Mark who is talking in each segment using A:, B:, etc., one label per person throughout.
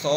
A: 100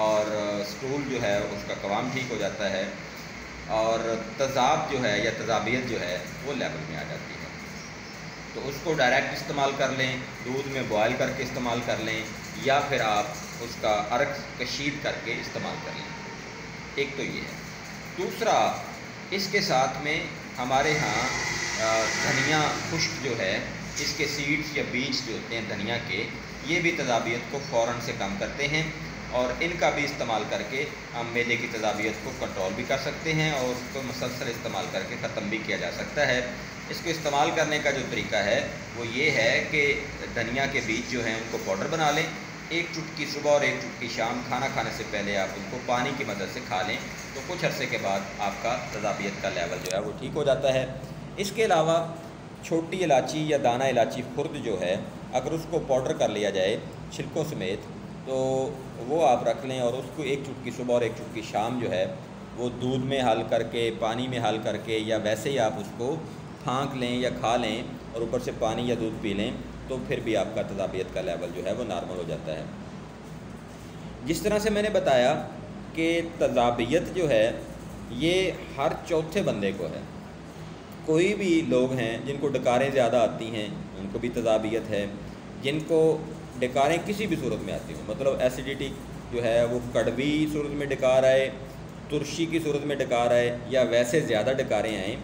A: اور اسٹول جو ہے اس کا قوام ٹھیک ہو جاتا ہے، اور تذاب جو ہے یا تذابیت جو ہے وہ لیول میں آ جاتی ہے۔ تو اس کو ڈائریکٹ استعمال کر لیں، دودھ میں بوائل کر کے استعمال کر لیں، یا پھر آپ اس کا عرق کشید کر کے استعمال کر لیں۔ ایک تو یہ ہے۔ دوسرا، اس کے ساتھ میں ہمارے ہاں دھنیا خشک جو ہے، اس کے سیڈز یا بیج جو ہوتے ہیں دھنیا کے، یہ بھی تذابیت کو فوراً سے کم کرتے ہیں، اور ان کا بھی استعمال کر کے ہم معدے کی تذابیت کو کنٹرول بھی کر سکتے ہیں، اور اس کو مسلسل استعمال کر کے ختم بھی کیا جا سکتا ہے۔ اس کو استعمال کرنے کا جو طریقہ ہے وہ یہ ہے کہ دھنیا کے بیج جو ہیں ان کو پاؤڈر بنا لیں، ایک چٹکی صبح اور ایک چٹکی شام، کھانا کھانے سے پہلے آپ ان کو پانی کی مدد سے کھا لیں، تو کچھ عرصے کے بعد آپ کا تذابیت کا لیول جو ہے وہ ٹھیک ہو جاتا ہے۔ اس کے علاوہ چھوٹی الائچی یا دانہ الائچی خرد جو ہے، اگر اس کو پاؤڈر کر لیا جائے چھلکوں سمیت، تو وہ آپ رکھ لیں، اور اس کو ایک چٹکی صبح اور ایک چٹکی شام جو ہے وہ دودھ میں حل کر کے، پانی میں حل کر کے، یا ویسے ہی آپ اس کو پھانک لیں یا کھا لیں اور اوپر سے پانی یا دودھ پی لیں، تو پھر بھی آپ کا تذابیت کا لیول جو ہے وہ نارمل ہو جاتا ہے۔ جس طرح سے میں نے بتایا کہ تذابیت جو ہے یہ ہر چوتھے بندے کو ہے۔ کوئی بھی لوگ ہیں جن کو ڈکاریں زیادہ آتی ہیں ان کو بھی تذابیت ہے، جن کو ڈکاریں کسی بھی صورت میں آتی ہوں، مطلب ایسیڈیٹی جو ہے وہ کڑوی صورت میں ڈکار آئے، ترشی کی صورت میں ڈکار آئے، یا ویسے زیادہ ڈکاریں آئیں،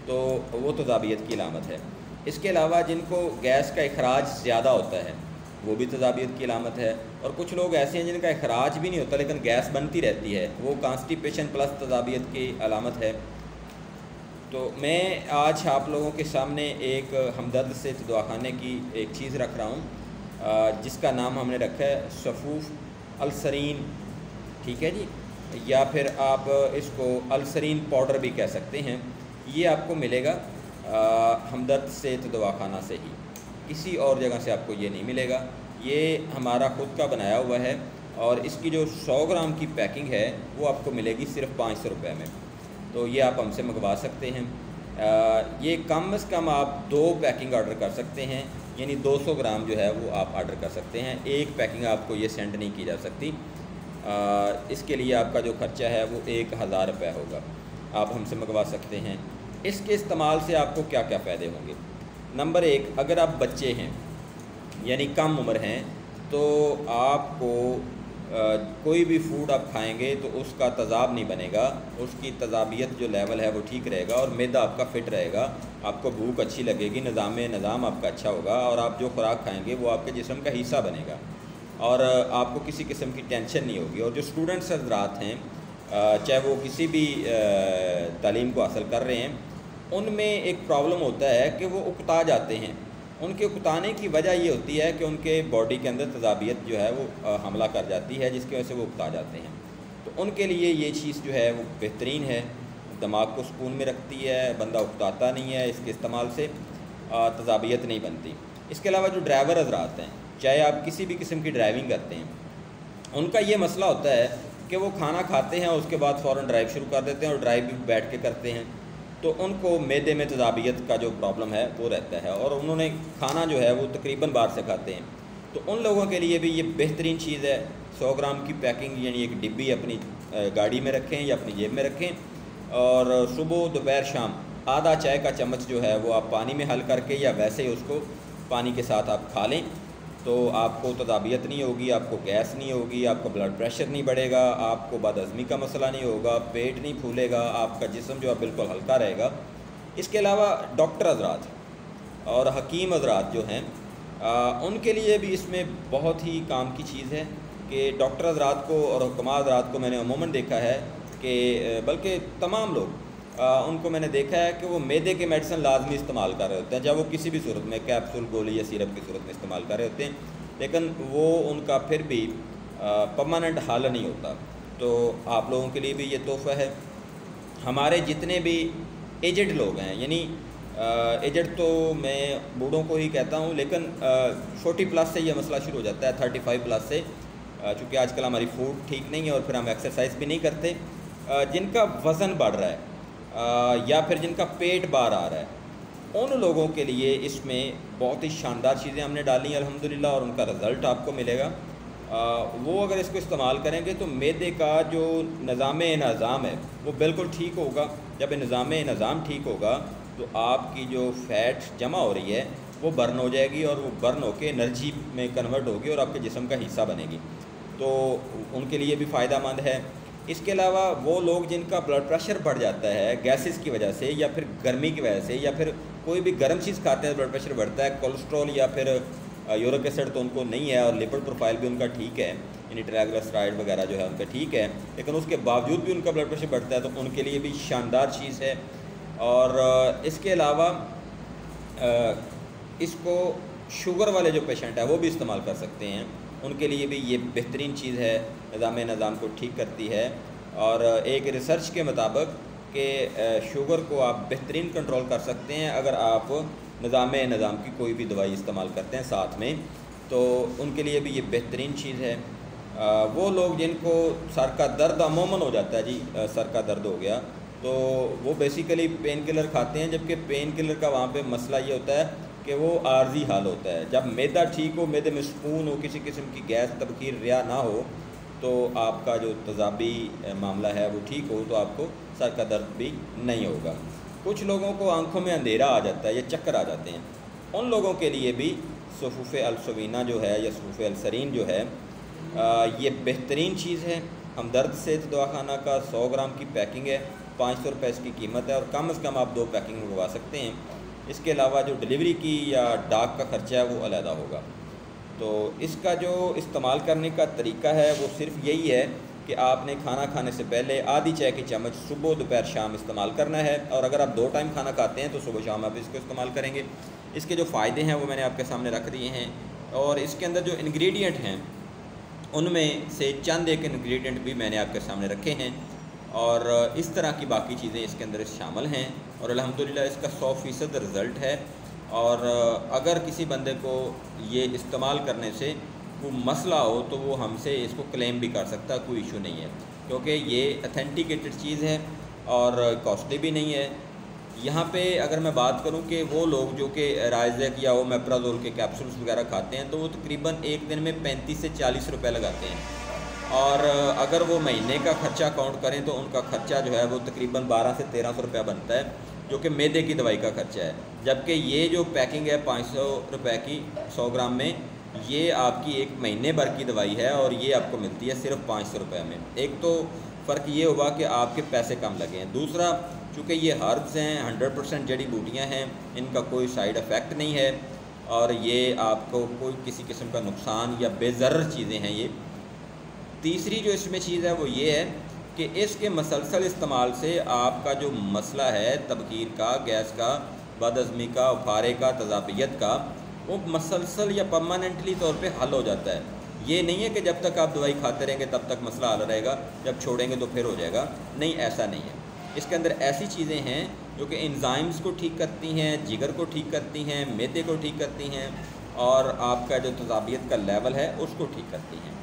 A: تو وہ تذابیت کی علامت ہے۔ اس کے علاوہ جن کو گیس کا اخراج زیادہ ہوتا ہے وہ بھی تذابیت کی علامت ہے، اور کچھ لوگ ایسے ہیں جن کا اخراج بھی نہیں ہوتا لیکن گیس بنتی رہتی ہے، وہ کانسٹیپیشن پلس تذابیت کی علامت ہے۔ تو میں آج آپ لوگوں کے سامنے ایک ہمدرد سے دواخانے کی ایک چیز رکھ رہا ہوں، جس کا نام ہم نے رکھا ہے صفوف السرین، ٹھیک ہے جی، یا پھر آپ اس کو السرین پاؤڈر بھی کہہ سکتے ہیں۔ یہ آپ کو ملے گا ہمدرد سے دواخانہ سے ہی، کسی اور جگہ سے آپ کو یہ نہیں ملے گا۔ یہ ہمارا خود کا بنایا ہوا ہے، اور اس کی جو 100 گرام کی پیکنگ ہے وہ آپ کو ملے گی صرف 500 روپے میں، تو یہ آپ ہم سے منگوا سکتے ہیں۔ یہ کم از کم آپ 2 پیکنگ آرڈر کر سکتے ہیں، یعنی 200 گرام جو ہے وہ آپ آرڈر کر سکتے ہیں، ایک پیکنگ آپ کو یہ سینڈ نہیں کی جا سکتی۔ اس کے لیے آپ کا جو خرچہ ہے وہ 1000 روپے ہوگا، آپ ہم سے منگوا سکتے ہیں۔ اس کے استعمال سے آپ کو کیا کیا فائدے ہوں گے؟ نمبر 1، اگر آپ بچے ہیں یعنی کم عمر ہیں، تو آپ کو کوئی بھی فوڈ آپ کھائیں گے تو اس کا تذاب نہیں بنے گا، اس کی تذابیت جو لیول ہے وہ ٹھیک رہے گا، اور معدہ آپ کا فٹ رہے گا، آپ کو بھوک اچھی لگے گی، نظام آپ کا اچھا ہوگا، اور آپ جو خوراک کھائیں گے وہ آپ کے جسم کا حصہ بنے گا، اور آپ کو کسی قسم کی ٹینشن نہیں ہوگی۔ اور جو اسٹوڈنٹس حضرات ہیں، چاہے وہ کسی بھی تعلیم کو حاصل کر رہے ہیں، ان میں ایک پرابلم ہوتا ہے کہ وہ اکتا جاتے ہیں۔ ان کے اکتانے کی وجہ یہ ہوتی ہے کہ ان کے باڈی کے اندر تذابیت جو ہے وہ حملہ کر جاتی ہے، جس کی وجہ سے وہ اکتا جاتے ہیں۔ تو ان کے لیے یہ چیز جو ہے وہ بہترین ہے، دماغ کو سکون میں رکھتی ہے، بندہ اکتاتا نہیں ہے، اس کے استعمال سے تذابیت نہیں بنتی۔ اس کے علاوہ جو ڈرائیور حضرات ہیں، چاہے آپ کسی بھی قسم کی ڈرائیونگ کرتے ہیں، ان کا یہ مسئلہ ہوتا ہے کہ وہ کھانا کھاتے ہیں، اس کے بعد فوراً ڈرائیو شروع کر دیتے ہیں، اور ڈرائیو بھی بیٹھ کے کرتے ہیں، تو ان کو معدے میں تذابیت کا جو پرابلم ہے وہ رہتا ہے، اور انہوں نے کھانا جو ہے وہ تقریباً بار سے کھاتے ہیں۔ تو ان لوگوں کے لیے بھی یہ بہترین چیز ہے۔ 100 گرام کی پیکنگ یعنی ایک ڈبی اپنی گاڑی میں رکھیں یا اپنی جیب میں رکھیں، اور صبح دوپہر شام آدھا چائے کا چمچ جو ہے وہ آپ پانی میں حل کر کے یا ویسے ہی اس کو پانی کے ساتھ آپ کھا لیں، تو آپ کو تذابیت نہیں ہوگی، آپ کو گیس نہیں ہوگی، آپ کا بلڈ پریشر نہیں بڑھے گا، آپ کو بد ہضمی کا مسئلہ نہیں ہوگا، پیٹ نہیں پھولے گا، آپ کا جسم جو ہے بالکل ہلکا رہے گا۔ اس کے علاوہ ڈاکٹر حضرات اور حکیم حضرات جو ہیں، ان کے لیے بھی اس میں بہت ہی کام کی چیز ہے کہ ڈاکٹر حضرات کو اور حکماء حضرات کو میں نے عموماً دیکھا ہے کہ بلکہ تمام لوگ ان کو میں نے دیکھا ہے کہ وہ معدے کے میڈیسن لازمی استعمال کر رہے ہوتے ہیں، چاہے وہ کسی بھی صورت میں کیپسول، گولی یا سیرپ کی صورت میں استعمال کر رہے ہوتے ہیں، لیکن وہ ان کا پھر بھی پرماننٹ حل نہیں ہوتا۔ تو آپ لوگوں کے لیے بھی یہ تحفہ ہے۔ ہمارے جتنے بھی ایجڈ لوگ ہیں، یعنی ایجڈ تو میں بوڑھوں کو ہی کہتا ہوں، لیکن 40 پلس سے یہ مسئلہ شروع ہو جاتا ہے، 35 پلس سے، چونکہ آج کل ہماری فوڈ ٹھیک نہیں ہے اور پھر ہم ایکسرسائز بھی نہیں کرتے، جن کا وزن بڑھ رہا ہے یا پھر جن کا پیٹ باہر آ رہا ہے، ان لوگوں کے لیے اس میں بہت ہی شاندار چیزیں ہم نے ڈالی ہیں الحمدللہ، اور ان کا رزلٹ آپ کو ملے گا۔ وہ اگر اس کو استعمال کریں گے تو معدے کا جو نظام انہضام ہے وہ بالکل ٹھیک ہوگا. جب نظام انہضام ٹھیک ہوگا تو آپ کی جو فیٹ جمع ہو رہی ہے وہ برن ہو جائے گی اور وہ برن ہو کے انرجی میں کنورٹ ہوگی اور آپ کے جسم کا حصہ بنے گی, تو ان کے لیے بھی فائدہ مند ہے. اس کے علاوہ وہ لوگ جن کا بلڈ پریشر بڑھ جاتا ہے گیسز کی وجہ سے یا پھر گرمی کی وجہ سے یا پھر کوئی بھی گرم چیز کھاتے ہیں بلڈ پریشر بڑھتا ہے, کولیسٹرول یا پھر یورک ایسڈ تو ان کو نہیں ہے اور لیپڈ پروفائل بھی ان کا ٹھیک ہے, یعنی ٹرائگلسرائڈ وغیرہ جو ہے ان کا ٹھیک ہے, لیکن اس کے باوجود بھی ان کا بلڈ پریشر بڑھتا ہے تو ان کے لیے بھی شاندار چیز ہے. اور اس کے علاوہ اس کو شوگر والے جو پیشنٹ ہیں وہ بھی استعمال کر سکتے ہیں, ان کے لیے بھی یہ بہترین چیز ہے, نظام کو ٹھیک کرتی ہے. اور ایک ریسرچ کے مطابق کہ شوگر کو آپ بہترین کنٹرول کر سکتے ہیں اگر آپ نظام کی کوئی بھی دوائی استعمال کرتے ہیں ساتھ میں, تو ان کے لیے بھی یہ بہترین چیز ہے. وہ لوگ جن کو سر کا درد عموماً ہو جاتا ہے, جی سر کا درد ہو گیا, تو وہ بیسیکلی پین کلر کھاتے ہیں, جبکہ پین کلر کا وہاں پہ مسئلہ یہ ہوتا ہے کہ وہ عارضی حال ہوتا ہے. جب معدہ ٹھیک ہو, معدے میں سکون ہو, کسی قسم کی گیس تبخیر ریا نہ ہو, تو آپ کا جو تیزابی معاملہ ہے وہ ٹھیک ہو تو آپ کو سر کا درد بھی نہیں ہوگا. کچھ لوگوں کو آنکھوں میں اندھیرا آ جاتا ہے یا چکر آ جاتے ہیں, ان لوگوں کے لیے بھی صفوف السوینہ جو ہے یا صفوف السرین جو ہے یہ بہترین چیز ہے. ہمدرد صحت دواخانہ کا 100 گرام کی پیکنگ ہے, 500 روپے اس کی قیمت ہے, اور کم از کم آپ 2 پیکنگ منگوا سکتے ہیں. اس کے علاوہ جو ڈلیوری کی یا ڈاک کا خرچہ ہے وہ علیحدہ ہوگا. تو اس کا جو استعمال کرنے کا طریقہ ہے وہ صرف یہی ہے کہ آپ نے کھانا کھانے سے پہلے آدھی چائے کی چمچ صبح دوپہر شام استعمال کرنا ہے, اور اگر آپ 2 ٹائم کھانا کھاتے ہیں تو صبح شام آپ اس کو استعمال کریں گے. اس کے جو فائدے ہیں وہ میں نے آپ کے سامنے رکھ دیے ہیں, اور اس کے اندر جو انگریڈینٹ ہیں ان میں سے چند ایک انگریڈینٹ بھی میں نے آپ کے سامنے رکھے ہیں, اور اس طرح کی باقی چیزیں اس کے اندر شامل ہیں, اور الحمدللہ اس کا 100% رزلٹ ہے. اور اگر کسی بندے کو یہ استعمال کرنے سے کوئی مسئلہ ہو تو وہ ہم سے اس کو کلیم بھی کر سکتا ہے, کوئی ایشو نہیں ہے, کیونکہ یہ اتھینٹیکیٹڈ چیز ہے اور کاسٹلی بھی نہیں ہے. یہاں پہ اگر میں بات کروں کہ وہ لوگ جو کہ رائزیک یا اومیپرازول کے کیپسولز وغیرہ کھاتے ہیں تو وہ تقریباً ایک دن میں 35 سے 40 روپے لگاتے ہیں, اور اگر وہ مہینے کا خرچہ کاؤنٹ کریں تو ان کا خرچہ جو ہے وہ تقریباً 1200 سے 1300 روپے بنتا ہے, جو کہ معدے کی دوائی کا خرچہ ہے. جبکہ یہ جو پیکنگ ہے 500 روپے کی 100 گرام میں, یہ آپ کی ایک مہینے بھر کی دوائی ہے اور یہ آپ کو ملتی ہے صرف 500 روپے میں. ایک تو فرق یہ ہوا کہ آپ کے پیسے کم لگے ہیں, دوسرا چونکہ یہ ہربز ہیں 100% جڑی بوٹیاں ہیں, ان کا کوئی سائیڈ افیکٹ نہیں ہے, اور یہ آپ کو کوئی کسی قسم کا نقصان یا بے ضرر چیزیں ہیں یہ. تیسری جو اس میں چیز ہے وہ یہ ہے کہ اس کے مسلسل استعمال سے آپ کا جو مسئلہ ہے تبخیر کا, گیس کا, بد ہضمی کا, افارے کا, تذابیت کا, وہ مسلسل یا پرماننٹلی طور پہ حل ہو جاتا ہے. یہ نہیں ہے کہ جب تک آپ دوائی کھاتے رہیں گے تب تک مسئلہ حل رہے گا, جب چھوڑیں گے تو پھر ہو جائے گا, نہیں, ایسا نہیں ہے. اس کے اندر ایسی چیزیں ہیں جو کہ انزائمز کو ٹھیک کرتی ہیں, جگر کو ٹھیک کرتی ہیں, معدے کو ٹھیک کرتی ہیں, اور آپ کا جو تذابیت کا لیول ہے اس کو ٹھیک کرتی ہیں.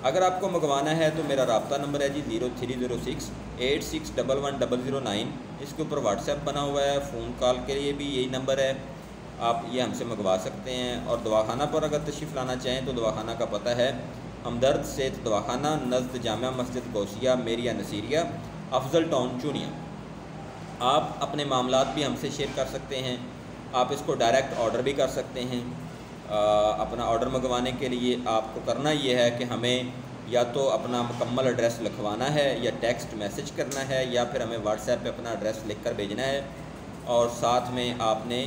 A: اگر آپ کو منگوانا ہے تو میرا رابطہ نمبر ہے جی 0306 8611 009. اس کے اوپر واٹس ایپ بنا ہوا ہے, فون کال کے لیے بھی یہی نمبر ہے, آپ یہ ہم سے منگوا سکتے ہیں. اور دواخانہ پر اگر تشریف لانا چاہیں تو دواخانہ کا پتہ ہے ہمدرد صحت دواخانہ, نزد جامع مسجد کوسیہ, میریا نصیریہ, افضل ٹاؤن چونیا. آپ اپنے معاملات بھی ہم سے شیئر کر سکتے ہیں, آپ اس کو ڈائریکٹ آرڈر بھی کر سکتے ہیں. اپنا آرڈر منگوانے کے لیے آپ کو کرنا یہ ہے کہ ہمیں یا تو اپنا مکمل ایڈریس لکھوانا ہے یا ٹیکسٹ میسج کرنا ہے, یا پھر ہمیں واٹس ایپ پہ اپنا ایڈریس لکھ کر بھیجنا ہے, اور ساتھ میں آپ نے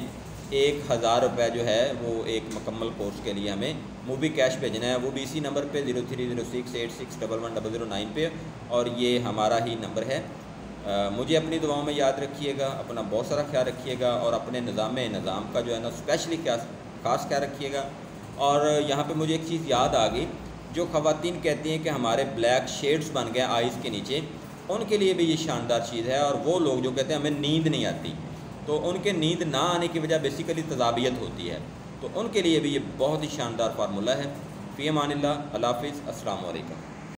A: 1000 روپے جو ہے وہ ایک مکمل کورس کے لیے ہمیں موبی کیش بھیجنا ہے, وہ بھی اسی نمبر پہ 0306 8611 009 پہ, اور یہ ہمارا ہی نمبر ہے. مجھے اپنی دعاؤں میں یاد رکھیے گا, اپنا بہت سارا خیال رکھیے گا, اور اپنے نظام کا جو ہے نا اسپیشلی خاص خیال رکھیے گا. اور یہاں پہ مجھے ایک چیز یاد آ گئی, جو خواتین کہتی ہیں کہ ہمارے بلیک شیڈز بن گئے آئیز کے نیچے, ان کے لیے بھی یہ شاندار چیز ہے. اور وہ لوگ جو کہتے ہیں ہمیں نیند نہیں آتی, تو ان کے نیند نہ آنے کی وجہ بیسیکلی تذابیت ہوتی ہے, تو ان کے لیے بھی یہ بہت ہی شاندار فارمولہ ہے. فی امان اللہ, اللہ حافظ, السلام علیکم.